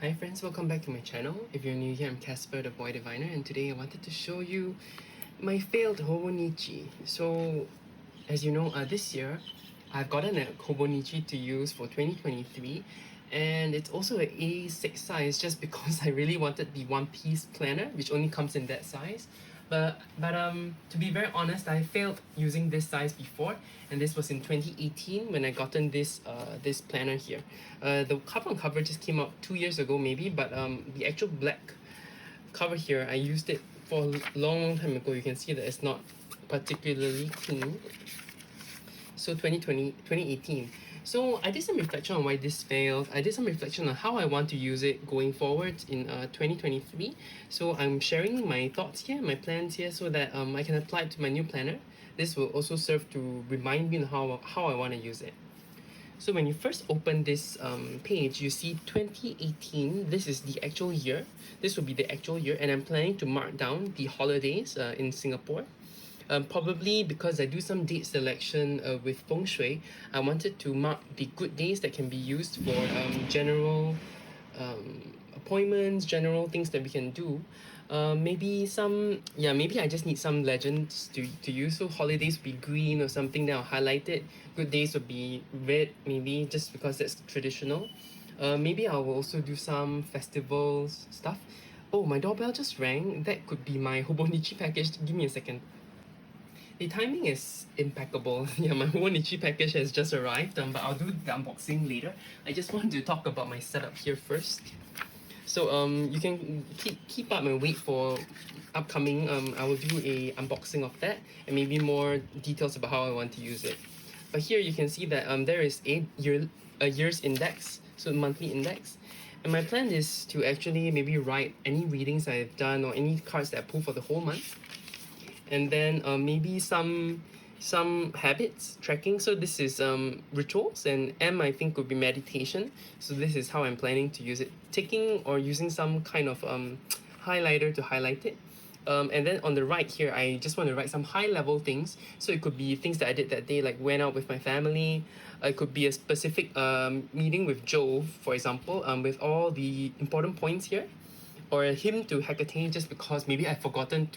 Hi friends, welcome back to my channel. If you're new here, I'm Casper, the boy diviner, and today I wanted to show you my failed Hobonichi. So, as you know, this year I've gotten a Hobonichi to use for 2023, and it's also an A6 size just because I really wanted the one-piece planner, which only comes in that size. But to be very honest, I failed using this size before, and this was in 2018 when I gotten this planner here. The carbon cover just came out 2 years ago maybe, but the actual black cover here, I used it for a long time ago. You can see that it's not particularly clean. So 2018. So I did some reflection on why this failed. I did some reflection on how I want to use it going forward in 2023. So I'm sharing my thoughts here, my plans here, so that I can apply it to my new planner. This will also serve to remind me on how I want to use it. So when you first open this page, you see 2018. This is the actual year. This will be the actual year, and I'm planning to mark down the holidays in Singapore. Probably because I do some date selection with feng shui, I wanted to mark the good days that can be used for general appointments, general things that we can do. Maybe I just need some legends to use. So holidays would be green or something, then I'll highlight it. Good days would be red, maybe just because that's traditional. Maybe I will also do some festivals stuff. Oh, my doorbell just rang. That could be my Hobonichi package. Give me a second. The timing is impeccable. Yeah, my Hobonichi package has just arrived, but I'll do the unboxing later. I just want to talk about my setup here first. So you can keep up and wait for upcoming. I will do a unboxing of that and maybe more details about how I want to use it. But here you can see that there is a year's index, so monthly index. And my plan is to actually maybe write any readings I've done or any cards that I pull for the whole month, and then maybe some habits tracking. So this is rituals, and M I think would be meditation. So this is how I'm planning to use it, taking or using some kind of highlighter to highlight it. And then on the right here, I just want to write some high level things. So it could be things that I did that day, like went out with my family. It could be a specific meeting with Joe, for example, with all the important points here, or a hymn to Hecate, just because maybe I've forgotten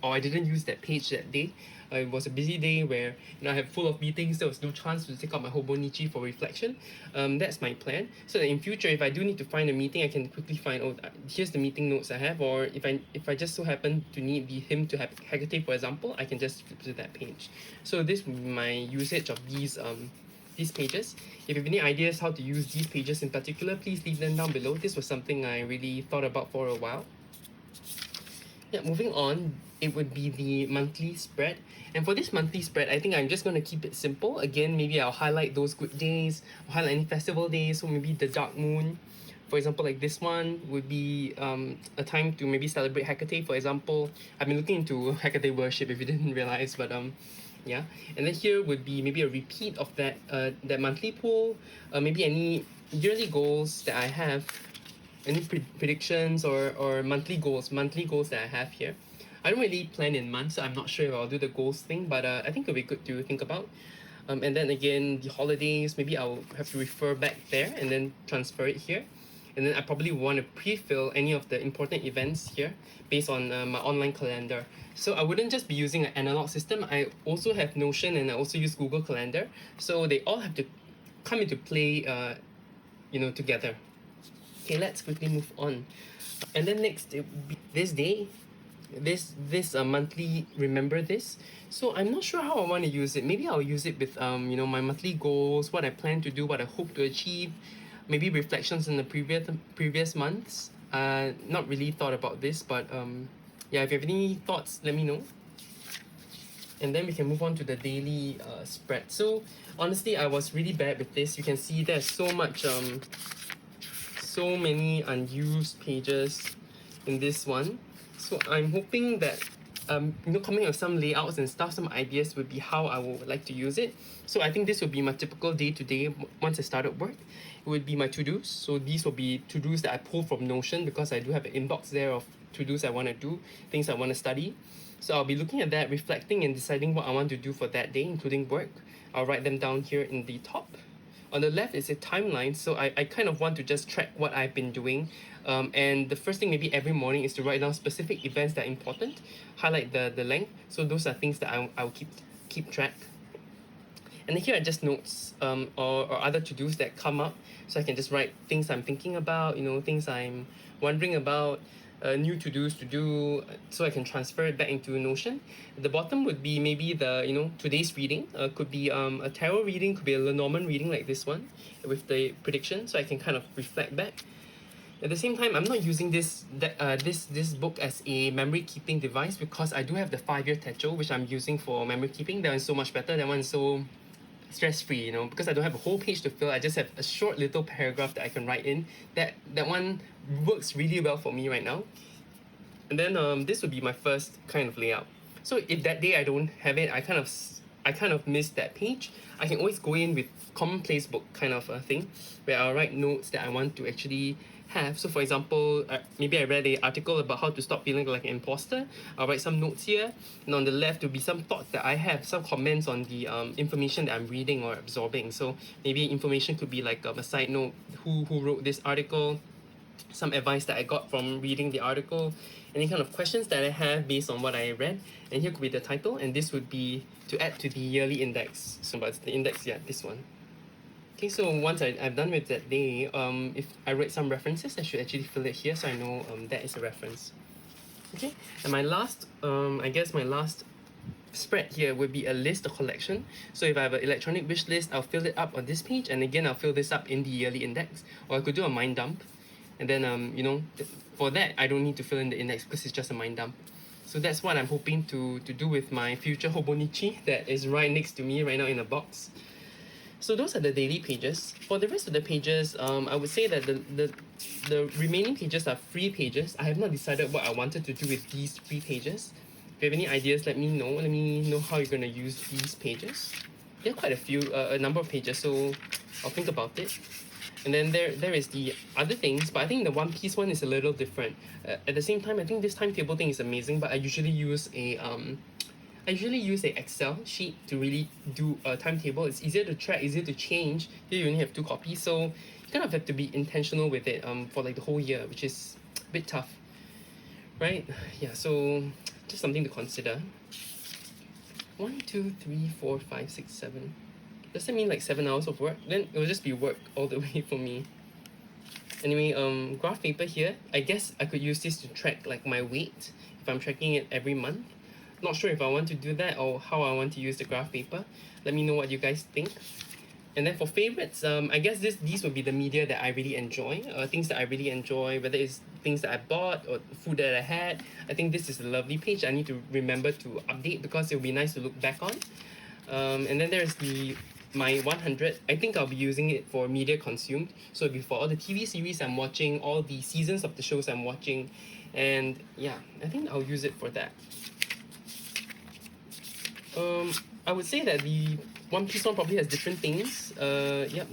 or I didn't use that page that day. It was a busy day where I had full of meetings. There was no chance to take out my Hobonichi for reflection. That's my plan. So that in future, if I do need to find a meeting, I can quickly find, here's the meeting notes I have. Or if I just so happen to need the hymn to Hecate, for example, I can just flip to that page. So this will be my usage of these pages. If you have any ideas how to use these pages in particular, please leave them down below. This was something I really thought about for a while. Yeah, moving on, it would be the monthly spread. And for this monthly spread, I think I'm just going to keep it simple. Again, maybe I'll highlight those good days, I'll highlight any festival days, so maybe the dark moon. For example, like this one would be a time to maybe celebrate Hecate. For example, I've been looking into Hecate worship if you didn't realize, but yeah. And then here would be maybe a repeat of that monthly pool, maybe any yearly goals that I have, any predictions or monthly goals that I have here. I don't really plan in months, so I'm not sure if I'll do the goals thing, but I think it'll be good to think about. And then again, the holidays, maybe I'll have to refer back there and then transfer it here. And then I probably want to pre-fill any of the important events here based on my online calendar. So I wouldn't just be using an analog system. I also have Notion and I also use Google Calendar. So they all have to come into play, together. Okay, let's quickly move on. And then next, it would be this day, this monthly remember this. So I'm not sure how I want to use it. Maybe I'll use it with my monthly goals, what I plan to do, what I hope to achieve, maybe reflections in the previous months. Not really thought about this, but yeah, if you have any thoughts, let me know. And then we can move on to the daily spread. So honestly, I was really bad with this. You can see there's so many unused pages in this one. So I'm hoping that coming up with some layouts and stuff, some ideas would be how I would like to use it. So I think this would be my typical day-to-day once I started work. It would be my to-dos. So these will be to-dos that I pull from Notion because I do have an inbox there of to-dos I want to do, things I want to study. So I'll be looking at that, reflecting and deciding what I want to do for that day, including work. I'll write them down here in the top On the left is a timeline, so I kind of want to just track what I've been doing. And the first thing maybe every morning is to write down specific events that are important, highlight the length. So those are things that I'll keep track. And then here are just notes or other to-dos that come up. So I can just write things I'm thinking about, things I'm wondering about, new to-dos to do, so I can transfer it back into Notion. At the bottom would be maybe today's reading. Could be a tarot reading, could be a Lenormand reading like this one with the prediction, so I can kind of reflect back. At the same time, I'm not using this book as a memory keeping device because I do have the 5-year Techo, which I'm using for memory keeping. That one's so much better. That one's so stress-free, because I don't have a whole page to fill. I just have a short little paragraph that I can write in. That one works really well for me right now. And then this would be my first kind of layout. So if that day I don't have it, I kind of miss that page, I can always go in with commonplace book kind of a thing where I'll write notes that I want to actually have. So for example, maybe I read an article about how to stop feeling like an imposter. I'll write some notes here, and on the left will be some thoughts that I have, some comments on the information that I'm reading or absorbing. So maybe information could be like a side note, who wrote this article, some advice that I got from reading the article, any kind of questions that I have based on what I read. And here could be the title, and this would be to add to the yearly index. So but the index, yeah, this one. Okay, so once I've done with that day, if I write some references, I should actually fill it here so I know that is a reference. Okay, and my last, I guess my last spread here would be a list, a collection. So if I have an electronic wish list, I'll fill it up on this page, and again, I'll fill this up in the yearly index. Or I could do a mind dump, and then for that, I don't need to fill in the index because it's just a mind dump. So that's what I'm hoping to do with my future Hobonichi that is right next to me right now in a box. So those are the daily pages. For the rest of the pages, I would say that the remaining pages are free pages. I have not decided what I wanted to do with these free pages. If you have any ideas, let me know. Let me know how you're going to use these pages. There are quite a number of pages, so I'll think about it. And then there is the other things, but I think the One Piece one is a little different. At the same time, I think this timetable thing is amazing, but I usually use a Excel sheet to really do a timetable. It's easier to track, easier to change. Here you only have 2 copies, so you kind of have to be intentional with it for like the whole year, which is a bit tough, right? Yeah, so just something to consider. 1, 2, 3, 4, 5, 6, 7. Does that mean like 7 hours of work? Then it will just be work all the way for me. Anyway, graph paper here. I guess I could use this to track like my weight if I'm tracking it every month. Not sure if I want to do that or how I want to use the graph paper. Let me know what you guys think. And then for favorites, I guess these would be the media that I really enjoy, things that I really enjoy, whether it's things that I bought or food that I had. I think this is a lovely page I need to remember to update because it will be nice to look back on. And then there's my 100. I think I'll be using it for media consumed. So it'll be for all the TV series I'm watching, all the seasons of the shows I'm watching. And yeah, I think I'll use it for that. I would say that the One Piece one probably has different things.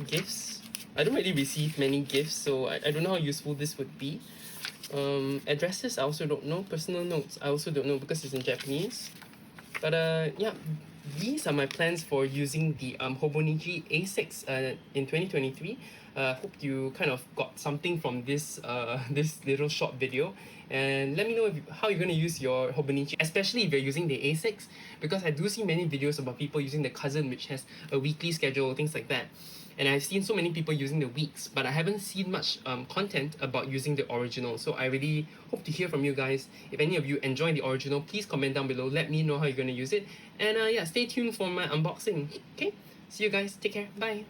Gifts. I don't really receive many gifts, so I don't know how useful this would be. Addresses, I also don't know. Personal notes, I also don't know because it's in Japanese. But these are my plans for using the Hobonichi A6 in 2023. Hope you kind of got something from this this little short video, and let me know how you're going to use your Hobonichi, especially if you're using the A6, because I do see many videos about people using the cousin, which has a weekly schedule, things like that. And I've seen so many people using the weeks, but I haven't seen much content about using the original. So I really hope to hear from you guys. If any of you enjoy the original, please comment down below. Let me know how you're going to use it. And stay tuned for my unboxing. Okay? See you guys. Take care. Bye.